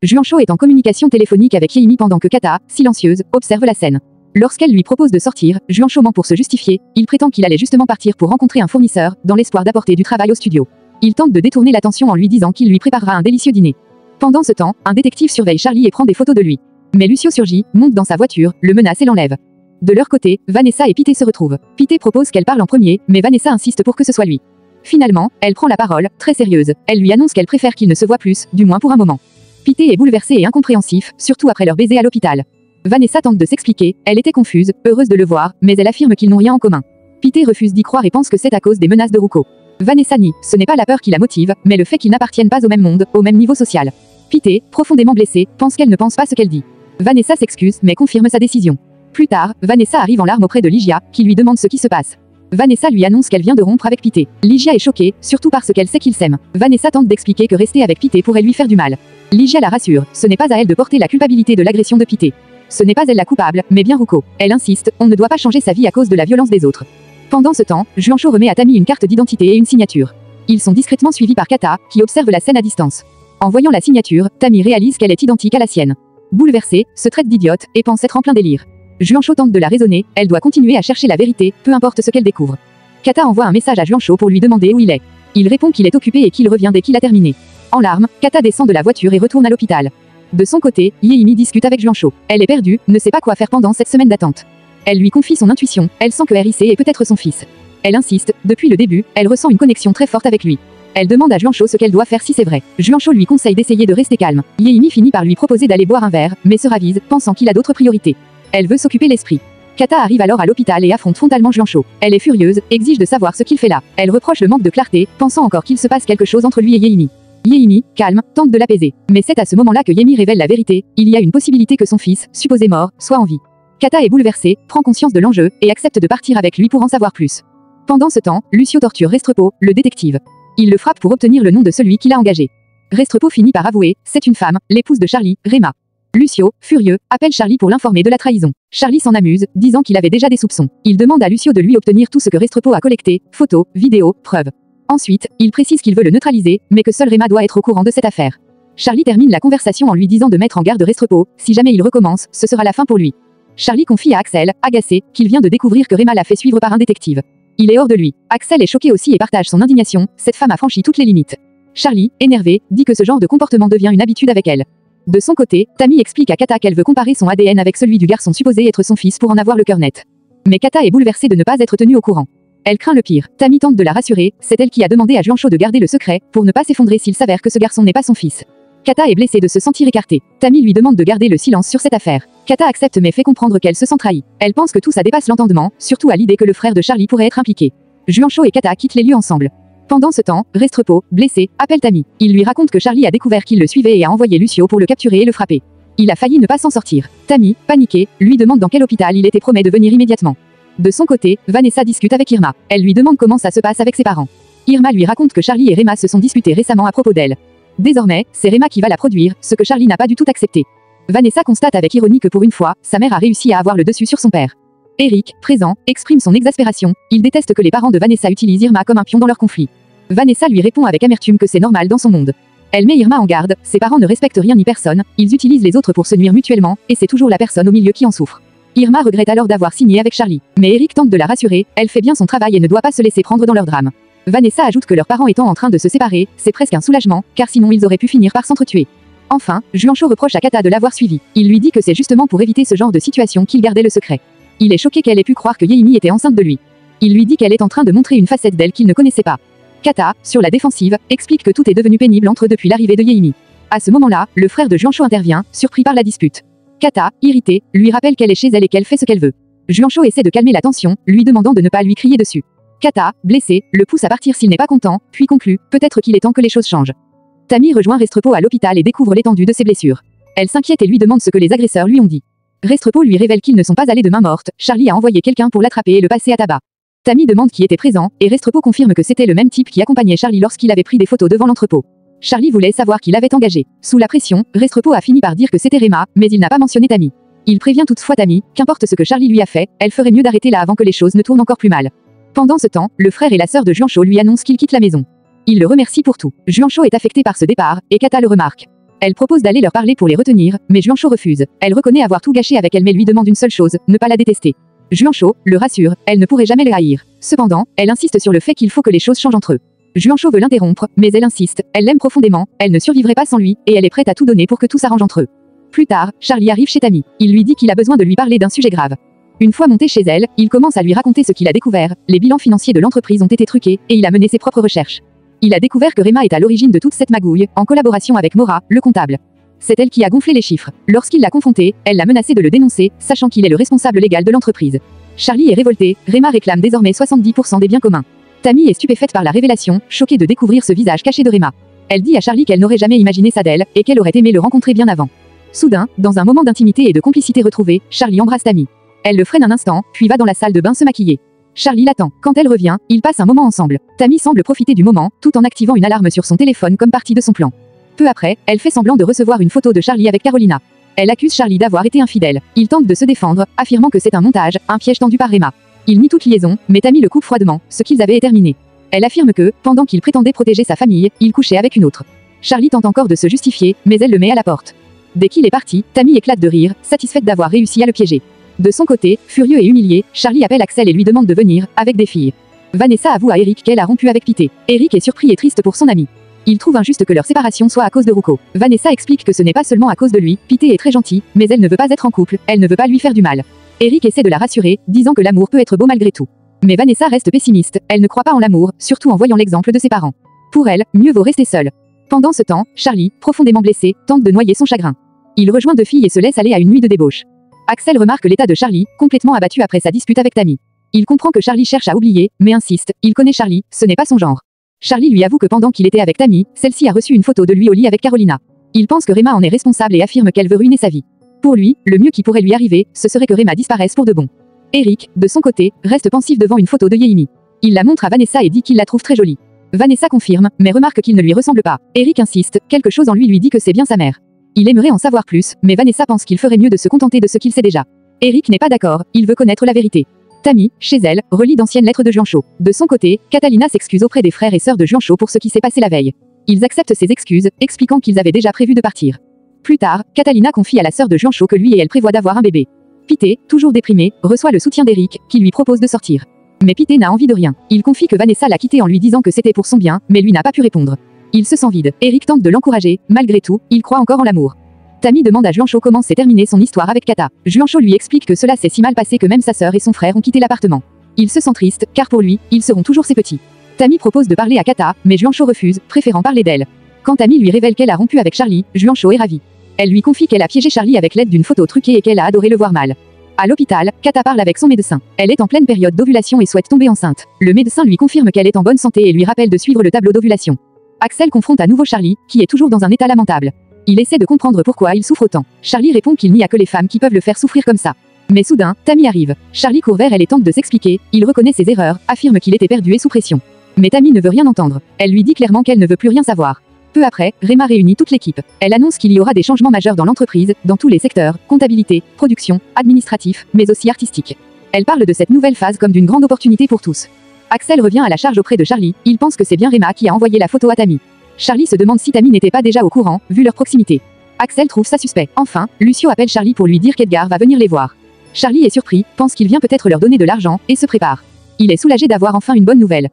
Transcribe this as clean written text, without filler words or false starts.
Juancho est en communication téléphonique avec Yeimi pendant que Kata, silencieuse, observe la scène. Lorsqu'elle lui propose de sortir, Juancho ment pour se justifier, il prétend qu'il allait justement partir pour rencontrer un fournisseur, dans l'espoir d'apporter du travail au studio. Il tente de détourner l'attention en lui disant qu'il lui préparera un délicieux dîner. Pendant ce temps, un détective surveille Charlie et prend des photos de lui. Mais Lucio surgit, monte dans sa voiture, le menace et l'enlève. De leur côté, Vanessa et Pité se retrouvent. Pité propose qu'elle parle en premier, mais Vanessa insiste pour que ce soit lui. Finalement, elle prend la parole, très sérieuse. Elle lui annonce qu'elle préfère qu'ils ne se voient plus, du moins pour un moment. Pité est bouleversé et incompréhensif, surtout après leur baiser à l'hôpital. Vanessa tente de s'expliquer, elle était confuse, heureuse de le voir, mais elle affirme qu'ils n'ont rien en commun. Pité refuse d'y croire et pense que c'est à cause des menaces de Ruko. Vanessa nie, ce n'est pas la peur qui la motive, mais le fait qu'ils n'appartiennent pas au même monde, au même niveau social. Pité, profondément blessée, pense qu'elle ne pense pas ce qu'elle dit. Vanessa s'excuse mais confirme sa décision. Plus tard, Vanessa arrive en larmes auprès de Ligia, qui lui demande ce qui se passe. Vanessa lui annonce qu'elle vient de rompre avec Pité. Ligia est choquée, surtout parce qu'elle sait qu'ils s'aiment. Vanessa tente d'expliquer que rester avec Pité pourrait lui faire du mal. Ligia la rassure, ce n'est pas à elle de porter la culpabilité de l'agression de Pité. Ce n'est pas elle la coupable, mais bien Ruko. Elle insiste, on ne doit pas changer sa vie à cause de la violence des autres. Pendant ce temps, Juancho remet à Tami une carte d'identité et une signature. Ils sont discrètement suivis par Kata, qui observe la scène à distance. En voyant la signature, Tami réalise qu'elle est identique à la sienne. Bouleversée, se traite d'idiote, et pense être en plein délire. Juancho tente de la raisonner, elle doit continuer à chercher la vérité, peu importe ce qu'elle découvre. Kata envoie un message à Juancho pour lui demander où il est. Il répond qu'il est occupé et qu'il revient dès qu'il a terminé. En larmes, Kata descend de la voiture et retourne à l'hôpital. De son côté, Yeimi discute avec Juancho. Elle est perdue, ne sait pas quoi faire pendant cette semaine d'attente. Elle lui confie son intuition, elle sent que RIC est peut-être son fils. Elle insiste, depuis le début, elle ressent une connexion très forte avec lui. Elle demande à Juancho ce qu'elle doit faire si c'est vrai. Juancho lui conseille d'essayer de rester calme. Yeimi finit par lui proposer d'aller boire un verre, mais se ravise, pensant qu'il a d'autres priorités. Elle veut s'occuper l'esprit. Kata arrive alors à l'hôpital et affronte frontalement Juancho. Elle est furieuse, exige de savoir ce qu'il fait là. Elle reproche le manque de clarté, pensant encore qu'il se passe quelque chose entre lui et Yeimi. Yeimi, calme, tente de l'apaiser. Mais c'est à ce moment-là que Yeimi révèle la vérité, il y a une possibilité que son fils, supposé mort, soit en vie. Kata est bouleversée, prend conscience de l'enjeu, et accepte de partir avec lui pour en savoir plus. Pendant ce temps, Lucio torture Restrepo, le détective. Il le frappe pour obtenir le nom de celui qui l'a engagé. Restrepo finit par avouer, c'est une femme, l'épouse de Charlie, Rema. Lucio, furieux, appelle Charlie pour l'informer de la trahison. Charlie s'en amuse, disant qu'il avait déjà des soupçons. Il demande à Lucio de lui obtenir tout ce que Restrepo a collecté, photos, vidéos, preuves. Ensuite, il précise qu'il veut le neutraliser, mais que seul Rema doit être au courant de cette affaire. Charlie termine la conversation en lui disant de mettre en garde Restrepo, si jamais il recommence, ce sera la fin pour lui. Charlie confie à Axel, agacé, qu'il vient de découvrir que Rema l'a fait suivre par un détective. Il est hors de lui. Axel est choqué aussi et partage son indignation, cette femme a franchi toutes les limites. Charlie, énervé, dit que ce genre de comportement devient une habitude avec elle. De son côté, Tami explique à Kata qu'elle veut comparer son ADN avec celui du garçon supposé être son fils pour en avoir le cœur net. Mais Kata est bouleversée de ne pas être tenue au courant. Elle craint le pire. Tami tente de la rassurer, c'est elle qui a demandé à Juancho de garder le secret, pour ne pas s'effondrer s'il s'avère que ce garçon n'est pas son fils. Kata est blessée de se sentir écartée. Tami lui demande de garder le silence sur cette affaire. Kata accepte mais fait comprendre qu'elle se sent trahie. Elle pense que tout ça dépasse l'entendement, surtout à l'idée que le frère de Charlie pourrait être impliqué. Juancho et Kata quittent les lieux ensemble. Pendant ce temps, Restrepo, blessé, appelle Tami. Il lui raconte que Charlie a découvert qu'il le suivait et a envoyé Lucio pour le capturer et le frapper. Il a failli ne pas s'en sortir. Tami, paniquée, lui demande dans quel hôpital il était promet de venir immédiatement. De son côté, Vanessa discute avec Irma. Elle lui demande comment ça se passe avec ses parents. Irma lui raconte que Charlie et Rema se sont disputés récemment à propos d'elle. Désormais, c'est Rema qui va la produire, ce que Charlie n'a pas du tout accepté. Vanessa constate avec ironie que pour une fois, sa mère a réussi à avoir le dessus sur son père. Eric, présent, exprime son exaspération, il déteste que les parents de Vanessa utilisent Irma comme un pion dans leur conflit. Vanessa lui répond avec amertume que c'est normal dans son monde. Elle met Irma en garde, ses parents ne respectent rien ni personne, ils utilisent les autres pour se nuire mutuellement, et c'est toujours la personne au milieu qui en souffre. Irma regrette alors d'avoir signé avec Charlie. Mais Eric tente de la rassurer, elle fait bien son travail et ne doit pas se laisser prendre dans leur drame. Vanessa ajoute que leurs parents étant en train de se séparer, c'est presque un soulagement, car sinon ils auraient pu finir par s'entretuer. Enfin, Juancho reproche à Kata de l'avoir suivi. Il lui dit que c'est justement pour éviter ce genre de situation qu'il gardait le secret. Il est choqué qu'elle ait pu croire que Yeimi était enceinte de lui. Il lui dit qu'elle est en train de montrer une facette d'elle qu'il ne connaissait pas. Kata, sur la défensive, explique que tout est devenu pénible entre eux depuis l'arrivée de Yeimi. À ce moment-là, le frère de Juancho intervient, surpris par la dispute. Kata, irritée, lui rappelle qu'elle est chez elle et qu'elle fait ce qu'elle veut. Juancho essaie de calmer la tension, lui demandant de ne pas lui crier dessus. Kata, blessée, le pousse à partir s'il n'est pas content, puis conclut, peut-être qu'il est temps que les choses changent. Tami rejoint Restrepo à l'hôpital et découvre l'étendue de ses blessures. Elle s'inquiète et lui demande ce que les agresseurs lui ont dit. Restrepo lui révèle qu'ils ne sont pas allés de main morte, Charlie a envoyé quelqu'un pour l'attraper et le passer à tabac. Tami demande qui était présent, et Restrepo confirme que c'était le même type qui accompagnait Charlie lorsqu'il avait pris des photos devant l'entrepôt. Charlie voulait savoir qui l'avait engagé. Sous la pression, Restrepo a fini par dire que c'était Rema, mais il n'a pas mentionné Tami. Il prévient toutefois Tami, qu'importe ce que Charlie lui a fait, elle ferait mieux d'arrêter là avant que les choses ne tournent encore plus mal. Pendant ce temps, le frère et la sœur de Juancho lui annoncent qu'il quitte la maison. Il le remercie pour tout. Juancho est affecté par ce départ, et Kata le remarque. Elle propose d'aller leur parler pour les retenir, mais Juancho refuse. Elle reconnaît avoir tout gâché avec elle mais lui demande une seule chose, ne pas la détester. Juancho le rassure, elle ne pourrait jamais le haïr. Cependant, elle insiste sur le fait qu'il faut que les choses changent entre eux. Juancho veut l'interrompre, mais elle insiste, elle l'aime profondément, elle ne survivrait pas sans lui, et elle est prête à tout donner pour que tout s'arrange entre eux. Plus tard, Charlie arrive chez Tammy. Il lui dit qu'il a besoin de lui parler d'un sujet grave. Une fois monté chez elle, il commence à lui raconter ce qu'il a découvert. Les bilans financiers de l'entreprise ont été truqués, et il a mené ses propres recherches. Il a découvert que Rema est à l'origine de toute cette magouille, en collaboration avec Maura, le comptable. C'est elle qui a gonflé les chiffres. Lorsqu'il l'a confronté, elle l'a menacé de le dénoncer, sachant qu'il est le responsable légal de l'entreprise. Charlie est révolté, Rema réclame désormais 70% des biens communs. Tammy est stupéfaite par la révélation, choquée de découvrir ce visage caché de Rema. Elle dit à Charlie qu'elle n'aurait jamais imaginé ça d'elle, et qu'elle aurait aimé le rencontrer bien avant. Soudain, dans un moment d'intimité et de complicité retrouvée, Charlie embrasse Tammy. Elle le freine un instant, puis va dans la salle de bain se maquiller. Charlie l'attend. Quand elle revient, ils passent un moment ensemble. Tammy semble profiter du moment, tout en activant une alarme sur son téléphone comme partie de son plan. Peu après, elle fait semblant de recevoir une photo de Charlie avec Carolina. Elle accuse Charlie d'avoir été infidèle. Il tente de se défendre, affirmant que c'est un montage, un piège tendu par Rema. Il nie toute liaison, mais Tammy le coupe froidement, ce qu'ils avaient terminé. Elle affirme que, pendant qu'il prétendait protéger sa famille, il couchait avec une autre. Charlie tente encore de se justifier, mais elle le met à la porte. Dès qu'il est parti, Tammy éclate de rire, satisfaite d'avoir réussi à le piéger. De son côté, furieux et humilié, Charlie appelle Axel et lui demande de venir, avec des filles. Vanessa avoue à Eric qu'elle a rompu avec Pité. Eric est surpris et triste pour son ami. Il trouve injuste que leur séparation soit à cause de Ruko. Vanessa explique que ce n'est pas seulement à cause de lui, Pité est très gentil, mais elle ne veut pas être en couple, elle ne veut pas lui faire du mal. Eric essaie de la rassurer, disant que l'amour peut être beau malgré tout. Mais Vanessa reste pessimiste, elle ne croit pas en l'amour, surtout en voyant l'exemple de ses parents. Pour elle, mieux vaut rester seule. Pendant ce temps, Charlie, profondément blessé, tente de noyer son chagrin. Il rejoint deux filles et se laisse aller à une nuit de débauche. Axel remarque l'état de Charlie, complètement abattu après sa dispute avec Tammy. Il comprend que Charlie cherche à oublier, mais insiste, il connaît Charlie, ce n'est pas son genre. Charlie lui avoue que pendant qu'il était avec Tammy, celle-ci a reçu une photo de lui au lit avec Carolina. Il pense que Rema en est responsable et affirme qu'elle veut ruiner sa vie. Pour lui, le mieux qui pourrait lui arriver, ce serait que Rema disparaisse pour de bon. Eric, de son côté, reste pensif devant une photo de Yeimi. Il la montre à Vanessa et dit qu'il la trouve très jolie. Vanessa confirme, mais remarque qu'il ne lui ressemble pas. Eric insiste, quelque chose en lui dit que c'est bien sa mère. Il aimerait en savoir plus, mais Vanessa pense qu'il ferait mieux de se contenter de ce qu'il sait déjà. Eric n'est pas d'accord, il veut connaître la vérité. Tammy, chez elle, relit d'anciennes lettres de Juancho. De son côté, Catalina s'excuse auprès des frères et sœurs de Juancho pour ce qui s'est passé la veille. Ils acceptent ses excuses, expliquant qu'ils avaient déjà prévu de partir. Plus tard, Catalina confie à la sœur de Juancho que lui et elle prévoient d'avoir un bébé. Pité, toujours déprimé, reçoit le soutien d'Eric, qui lui propose de sortir. Mais Pité n'a envie de rien. Il confie que Vanessa l'a quitté en lui disant que c'était pour son bien, mais lui n'a pas pu répondre. Il se sent vide. Eric tente de l'encourager, malgré tout, il croit encore en l'amour. Tammy demande à Juancho comment s'est terminée son histoire avec Kata. Juancho lui explique que cela s'est si mal passé que même sa sœur et son frère ont quitté l'appartement. Il se sent triste, car pour lui, ils seront toujours ses petits. Tammy propose de parler à Kata, mais Juancho refuse, préférant parler d'elle. Quand Tammy lui révèle qu'elle a rompu avec Charlie, Juancho est ravi. Elle lui confie qu'elle a piégé Charlie avec l'aide d'une photo truquée et qu'elle a adoré le voir mal. À l'hôpital, Kata parle avec son médecin. Elle est en pleine période d'ovulation et souhaite tomber enceinte. Le médecin lui confirme qu'elle est en bonne santé et lui rappelle de suivre le tableau d'ovulation. Axel confronte à nouveau Charlie, qui est toujours dans un état lamentable. Il essaie de comprendre pourquoi il souffre autant. Charlie répond qu'il n'y a que les femmes qui peuvent le faire souffrir comme ça. Mais soudain, Tammy arrive. Charlie court vers elle et tente de s'expliquer, il reconnaît ses erreurs, affirme qu'il était perdu et sous pression. Mais Tammy ne veut rien entendre. Elle lui dit clairement qu'elle ne veut plus rien savoir. Peu après, Rema réunit toute l'équipe. Elle annonce qu'il y aura des changements majeurs dans l'entreprise, dans tous les secteurs, comptabilité, production, administratif, mais aussi artistique. Elle parle de cette nouvelle phase comme d'une grande opportunité pour tous. Axel revient à la charge auprès de Charlie, il pense que c'est bien Rema qui a envoyé la photo à Tammy. Charlie se demande si Tammy n'était pas déjà au courant, vu leur proximité. Axel trouve ça suspect. Enfin, Lucio appelle Charlie pour lui dire qu'Edgar va venir les voir. Charlie est surpris, pense qu'il vient peut-être leur donner de l'argent, et se prépare. Il est soulagé d'avoir enfin une bonne nouvelle.